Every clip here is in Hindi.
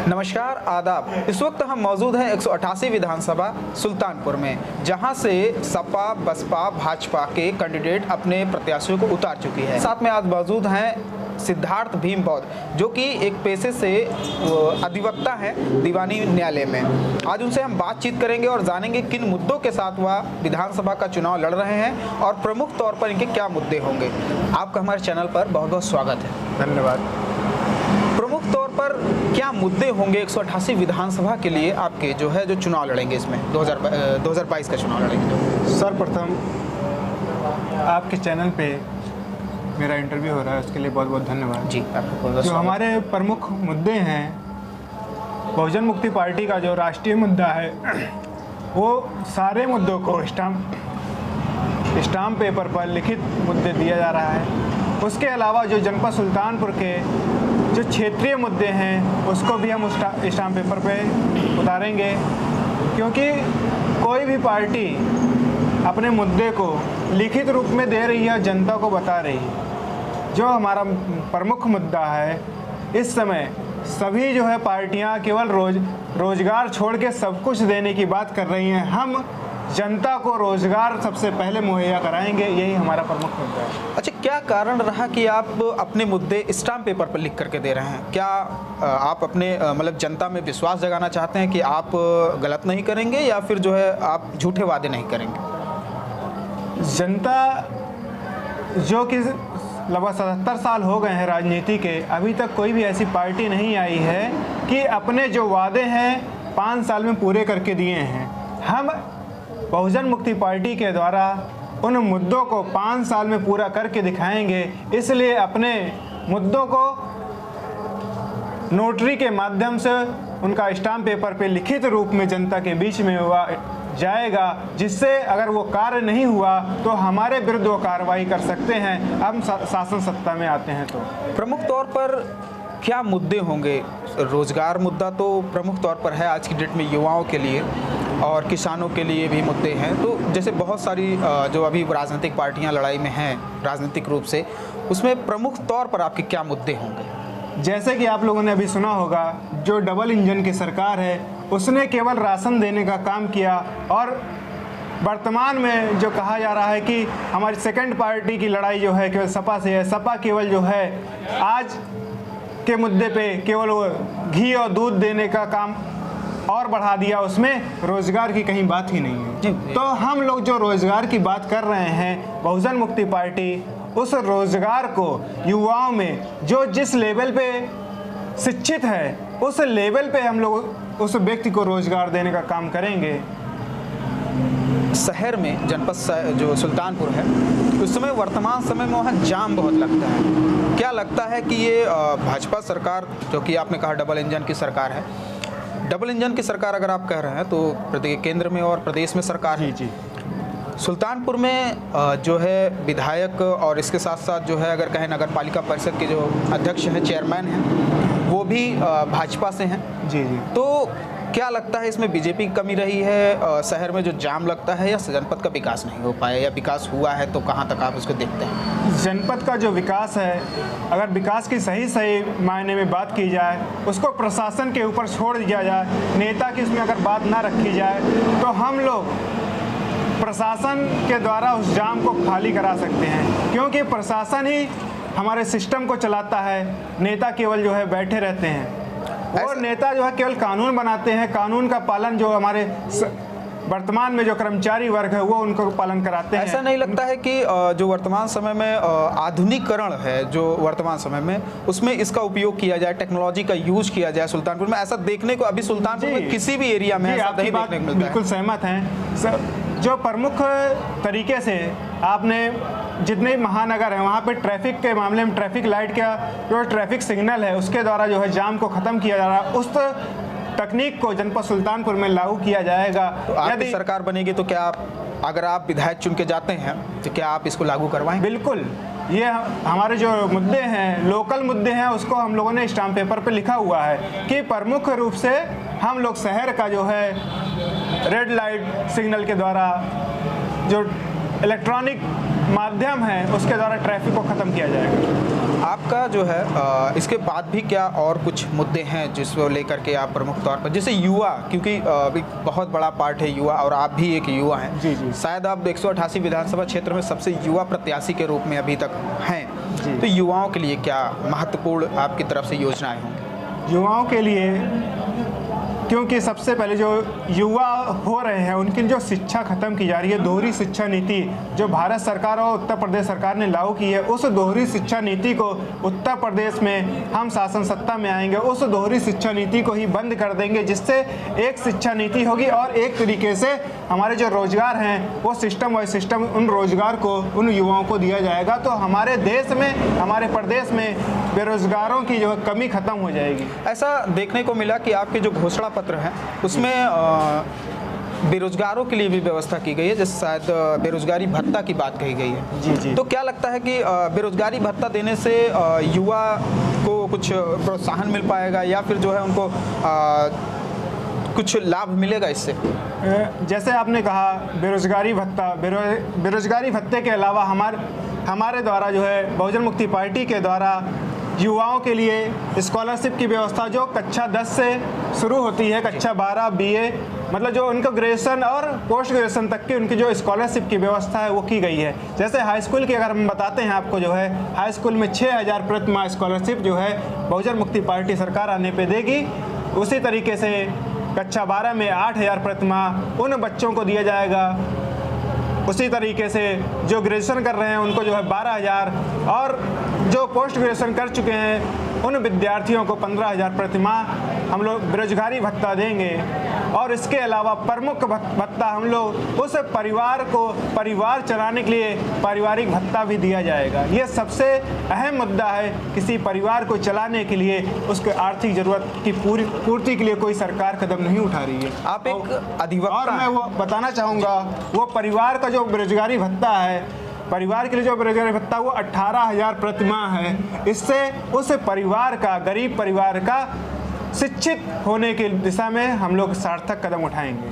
नमस्कार, आदाब। इस वक्त हम मौजूद हैं 188 विधानसभा सुल्तानपुर में, जहां से सपा, बसपा, भाजपा के कैंडिडेट अपने प्रत्याशियों को उतार चुकी है। साथ में आज मौजूद हैं सिद्धार्थ भीम बौद्ध, जो कि एक पेशे से अधिवक्ता हैं दीवानी न्यायालय में। आज उनसे हम बातचीत करेंगे और जानेंगे किन मुद्दों के साथ वह विधानसभा का चुनाव लड़ रहे हैं और प्रमुख तौर पर इनके क्या मुद्दे होंगे। आपका हमारे चैनल पर बहुत बहुत स्वागत है। धन्यवाद। प्रमुख तौर पर क्या मुद्दे होंगे 188 विधानसभा के लिए आपके जो चुनाव लड़ेंगे, इसमें 2022 का चुनाव लड़ेंगे? सर्वप्रथम आपके चैनल पे मेरा इंटरव्यू हो रहा है, उसके लिए बहुत बहुत धन्यवाद जी। आपको बहुत जो हमारे प्रमुख मुद्दे हैं, बहुजन मुक्ति पार्टी का जो राष्ट्रीय मुद्दा है वो सारे मुद्दों को स्टाम्प पेपर पर लिखित मुद्दे दिया जा रहा है। उसके अलावा जो जनपद सुल्तानपुर के जो क्षेत्रीय मुद्दे हैं उसको भी हम स्टाम्प पेपर पे उतारेंगे, क्योंकि कोई भी पार्टी अपने मुद्दे को लिखित रूप में दे रही है, जनता को बता रही है। जो हमारा प्रमुख मुद्दा है, इस समय सभी जो है पार्टियां केवल रोजगार छोड़ के सब कुछ देने की बात कर रही हैं। हम जनता को रोजगार सबसे पहले मुहैया कराएंगे, यही हमारा प्रमुख मुद्दा है। अच्छा, क्या कारण रहा कि आप अपने मुद्दे स्टाम्प पेपर पर लिख करके दे रहे हैं? क्या आप अपने मतलब जनता में विश्वास जगाना चाहते हैं कि आप गलत नहीं करेंगे, या फिर जो है आप झूठे वादे नहीं करेंगे? जनता जो कि लगभग 77 साल हो गए हैं राजनीति के, अभी तक कोई भी ऐसी पार्टी नहीं आई है कि अपने जो वादे हैं 5 साल में पूरे करके दिए हैं। हम बहुजन मुक्ति पार्टी के द्वारा उन मुद्दों को 5 साल में पूरा करके दिखाएंगे। इसलिए अपने मुद्दों को नोटरी के माध्यम से उनका स्टाम्प पेपर पे लिखित रूप में जनता के बीच में हुआ जाएगा, जिससे अगर वो कार्य नहीं हुआ तो हमारे विरुद्ध वो कार्रवाई कर सकते हैं। हम शासन सत्ता में आते हैं तो प्रमुख तौर पर क्या मुद्दे होंगे? रोजगार मुद्दा तो प्रमुख तौर पर है आज की डेट में, युवाओं के लिए और किसानों के लिए भी मुद्दे हैं। तो जैसे बहुत सारी जो अभी राजनीतिक पार्टियां लड़ाई में हैं राजनीतिक रूप से, उसमें प्रमुख तौर पर आपके क्या मुद्दे होंगे? जैसे कि आप लोगों ने अभी सुना होगा, जो डबल इंजन की सरकार है उसने केवल राशन देने का काम किया, और वर्तमान में जो कहा जा रहा है कि हमारी सेकंड पार्टी की लड़ाई जो है केवल सपा से है। सपा केवल जो है आज के मुद्दे पे केवल वो घी और दूध देने का काम और बढ़ा दिया, उसमें रोजगार की कहीं बात ही नहीं है। तो हम लोग जो रोजगार की बात कर रहे हैं, बहुजन मुक्ति पार्टी उस रोजगार को युवाओं में जो जिस लेवल पे शिक्षित है, उस लेवल पे हम लोग उस व्यक्ति को रोजगार देने का काम करेंगे। शहर में जनपद जो सुल्तानपुर है, उस समय वर्तमान समय में वहाँ जाम बहुत लगता है। क्या लगता है कि ये भाजपा सरकार, जो कि आपने कहा डबल इंजन की सरकार है, डबल इंजन की सरकार अगर आप कह रहे हैं तो केंद्र में और प्रदेश में सरकार है जी। सुल्तानपुर में जो है विधायक और इसके साथ साथ जो है अगर कहें नगर पालिका परिषद के जो अध्यक्ष हैं, चेयरमैन हैं, वो भी भाजपा से हैं। जी। तो क्या लगता है इसमें बीजेपी की कमी रही है शहर में जो जाम लगता है, या जनपद का विकास नहीं हो पाया, या विकास हुआ है तो कहाँ तक आप उसको देखते हैं? जनपद का जो विकास है, अगर विकास की सही मायने में बात की जाए, उसको प्रशासन के ऊपर छोड़ दिया जाए, नेता की उसमें अगर बात ना रखी जाए, तो हम लोग प्रशासन के द्वारा उस जाम को खाली करा सकते हैं। क्योंकि प्रशासन ही हमारे सिस्टम को चलाता है, नेता केवल जो है बैठे रहते हैं। और नेता जो है केवल कानून बनाते हैं, कानून का पालन जो हमारे वर्तमान में जो कर्मचारी वर्ग है वो उनको पालन कराते हैं। ऐसा नहीं लगता है कि जो वर्तमान समय में आधुनिकीकरण है, जो वर्तमान समय में उसमें इसका उपयोग किया जाए, टेक्नोलॉजी का यूज किया जाए सुल्तानपुर में? ऐसा देखने को अभी सुल्तानपुर में किसी भी एरिया में ऐसा नहीं देखने को मिलता है। बिल्कुल सहमत हैं। जो प्रमुख तरीके से आपने जितने महानगर हैं वहाँ पे ट्रैफिक के मामले में ट्रैफिक लाइट का जो ट्रैफिक सिग्नल है उसके द्वारा जो है जाम को ख़त्म किया जा रहा है, उस तकनीक को जनपद सुल्तानपुर में लागू किया जाएगा। तो आपकी सरकार बनेगी तो क्या अगर आप विधायक चुन के जाते हैं तो क्या आप इसको लागू करवाएं? बिल्कुल। ये हमारे जो मुद्दे हैं, लोकल मुद्दे हैं, उसको हम लोगों ने स्टाम्प पेपर पे लिखा हुआ है कि प्रमुख रूप से हम लोग शहर का जो है रेड लाइट सिग्नल के द्वारा जो इलेक्ट्रॉनिक माध्यम है उसके द्वारा ट्रैफिक को ख़त्म किया जाएगा। आपका जो है इसके बाद भी क्या और कुछ मुद्दे हैं जिसको लेकर के आप प्रमुख तौर पर, जैसे युवा, क्योंकि अभी बहुत बड़ा पार्ट है युवा और आप भी एक युवा हैं। जी जी। शायद आप 188 विधानसभा क्षेत्र में सबसे युवा प्रत्याशी के रूप में अभी तक हैं, तो युवाओं के लिए क्या महत्वपूर्ण आपकी तरफ से योजनाएं होंगी? युवाओं के लिए, क्योंकि सबसे पहले जो युवा हो रहे हैं उनकी जो शिक्षा खत्म की जा रही है, दोहरी शिक्षा नीति जो भारत सरकार और उत्तर प्रदेश सरकार ने लागू की है, उस दोहरी शिक्षा नीति को उत्तर प्रदेश में हम शासन सत्ता में आएंगे, उस दोहरी शिक्षा नीति को ही बंद कर देंगे, जिससे एक शिक्षा नीति होगी और एक तरीके से हमारे जो रोजगार हैं वो सिस्टम बाय सिस्टम उन रोजगार को उन युवाओं को दिया जाएगा। तो हमारे देश में, हमारे प्रदेश में बेरोजगारों की जो कमी खत्म हो जाएगी। ऐसा देखने को मिला कि आपके जो घोषणा पत्र है उसमें बेरोजगारों के लिए भी व्यवस्था की गई है, जैसे शायद बेरोजगारी भत्ता की बात कही गई है। जी जी। तो क्या लगता है कि बेरोजगारी भत्ता देने से युवा को कुछ प्रोत्साहन मिल पाएगा या फिर जो है उनको कुछ लाभ मिलेगा इससे? जैसे आपने कहा बेरोजगारी भत्ता, बेरोजगारी भत्ते के अलावा हमारे द्वारा जो है बहुजन मुक्ति पार्टी के द्वारा युवाओं के लिए स्कॉलरशिप की व्यवस्था जो कक्षा 10 से शुरू होती है, कक्षा 12 BA, मतलब जो उनको ग्रेजुएशन और पोस्ट ग्रेजुएशन तक की उनकी जो स्कॉलरशिप की व्यवस्था है वो की गई है। जैसे हाई स्कूल की अगर हम बताते हैं आपको, जो है हाई स्कूल में 6000 प्रति माह स्कॉलरशिप जो है बहुजन मुक्ति पार्टी सरकार आने पे देगी। उसी तरीके से कक्षा 12 में 8000 प्रति माह उन बच्चों को दिया जाएगा। उसी तरीके से जो ग्रेजुएशन कर रहे हैं उनको जो है 12000 और जो पोस्ट ग्रेजुएशन कर चुके हैं उन विद्यार्थियों को 15000 प्रति माह हम लोग बेरोजगारी भत्ता देंगे। और इसके अलावा प्रमुख भत्ता हम लोग उस परिवार को परिवार चलाने के लिए पारिवारिक भत्ता भी दिया जाएगा। ये सबसे अहम मुद्दा है। किसी परिवार को चलाने के लिए उसके आर्थिक ज़रूरत की पूर्ति के लिए कोई सरकार कदम नहीं उठा रही है। आप एक अधिवक्ता, और मैं वो बताना चाहूँगा, वो परिवार का जो बेरोजगारी भत्ता है, परिवार के लिए जो बेरोजगारी भत्ता वो 18000 प्रति माह है। इससे उस परिवार का, गरीब परिवार का शिक्षित होने की दिशा में हम लोग सार्थक कदम उठाएंगे।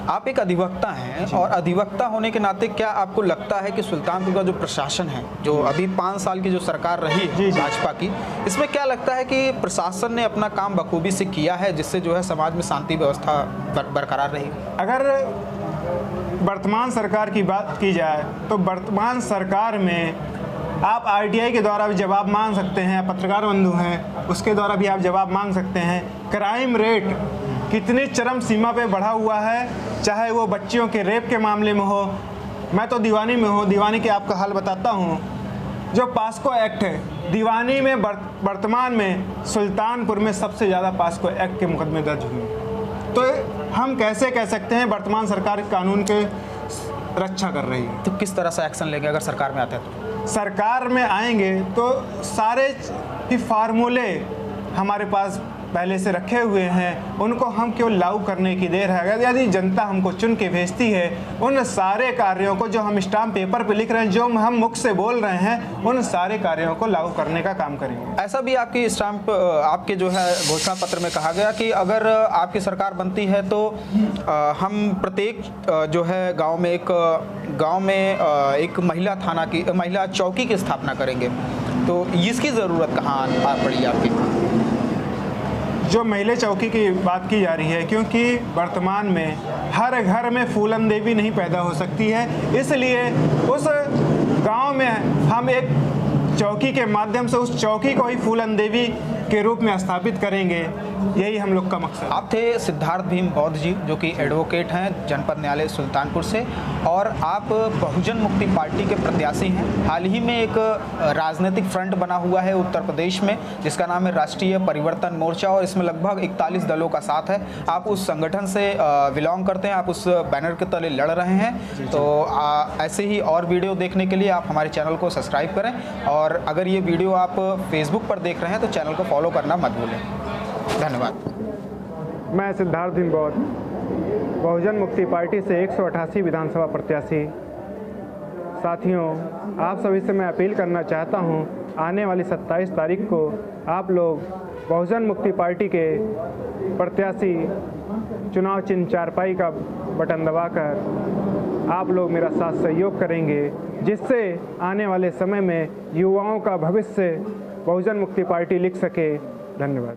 आप एक अधिवक्ता हैं और अधिवक्ता होने के नाते क्या आपको लगता है कि सुल्तानपुर का जो प्रशासन है, जो अभी 5 साल की जो सरकार रही है भाजपा की, इसमें क्या लगता है कि प्रशासन ने अपना काम बखूबी से किया है जिससे जो है समाज में शांति व्यवस्था बरकरार रही? अगर वर्तमान सरकार की बात की जाए तो वर्तमान सरकार में आप RTI के द्वारा भी जवाब मांग सकते हैं, पत्रकार बंधु हैं उसके द्वारा भी आप जवाब मांग सकते हैं। क्राइम रेट कितनी चरम सीमा पे बढ़ा हुआ है, चाहे वो बच्चियों के रेप के मामले में हो। मैं तो दीवानी में हूँ, दीवानी के आपका हाल बताता हूँ। जो पास्को एक्ट है, दीवानी में वर्तमान में सुल्तानपुर में सबसे ज़्यादा पास्को एक्ट के मुकदमे दर्ज हुए। तो हम कैसे कह सकते हैं वर्तमान सरकार कानून के रक्षा कर रही है? तो किस तरह से एक्शन लेंगे अगर सरकार में आते हैं तो? सरकार में आएंगे तो सारे ही फार्मूले हमारे पास पहले से रखे हुए हैं, उनको हम केवल लागू करने की देर है। यदि जनता हमको चुन के भेजती है, उन सारे कार्यों को जो हम स्टाम्प पेपर पे लिख रहे हैं, जो हम मुख से बोल रहे हैं, उन सारे कार्यों को लागू करने का काम करेंगे। ऐसा भी आपकी स्टाम्प, आपके जो है घोषणा पत्र में कहा गया कि अगर आपकी सरकार बनती है तो हम प्रत्येक जो है गाँव में एक महिला थाना की, महिला चौकी की स्थापना करेंगे। तो इसकी ज़रूरत कहाँ पड़ी आपकी? जो महिला चौकी की बात की जा रही है, क्योंकि वर्तमान में हर घर में फूलन देवी नहीं पैदा हो सकती है, इसलिए उस गांव में हम एक चौकी के माध्यम से उस चौकी को ही फूलन देवी के रूप में स्थापित करेंगे। यही हम लोग का मकसद। आप थे सिद्धार्थ भीम बौद्ध जी, जो कि एडवोकेट हैं जनपद न्यायालय सुल्तानपुर से, और आप बहुजन मुक्ति पार्टी के प्रत्याशी हैं। हाल ही में एक राजनीतिक फ्रंट बना हुआ है उत्तर प्रदेश में जिसका नाम है राष्ट्रीय परिवर्तन मोर्चा, और इसमें लगभग 41 दलों का साथ है। आप उस संगठन से बिलोंग करते हैं, आप उस बैनर के तले लड़ रहे हैं। तो ऐसे ही और वीडियो देखने के लिए आप हमारे चैनल को सब्सक्राइब करें, और अगर ये वीडियो आप फेसबुक पर देख रहे हैं तो चैनल को फॉलो करना मत भूलें। धन्यवाद। मैं सिद्धार्थ भीम बौद्ध, बहुजन मुक्ति पार्टी से 188 विधानसभा प्रत्याशी। साथियों, आप सभी से मैं अपील करना चाहता हूं, आने वाली 27 तारीख को आप लोग बहुजन मुक्ति पार्टी के प्रत्याशी चुनाव चिन्ह चारपाई का बटन दबाकर आप लोग मेरा साथ सहयोग करेंगे, जिससे आने वाले समय में युवाओं का भविष्य बहुजन मुक्ति पार्टी लिख सके। धन्यवाद।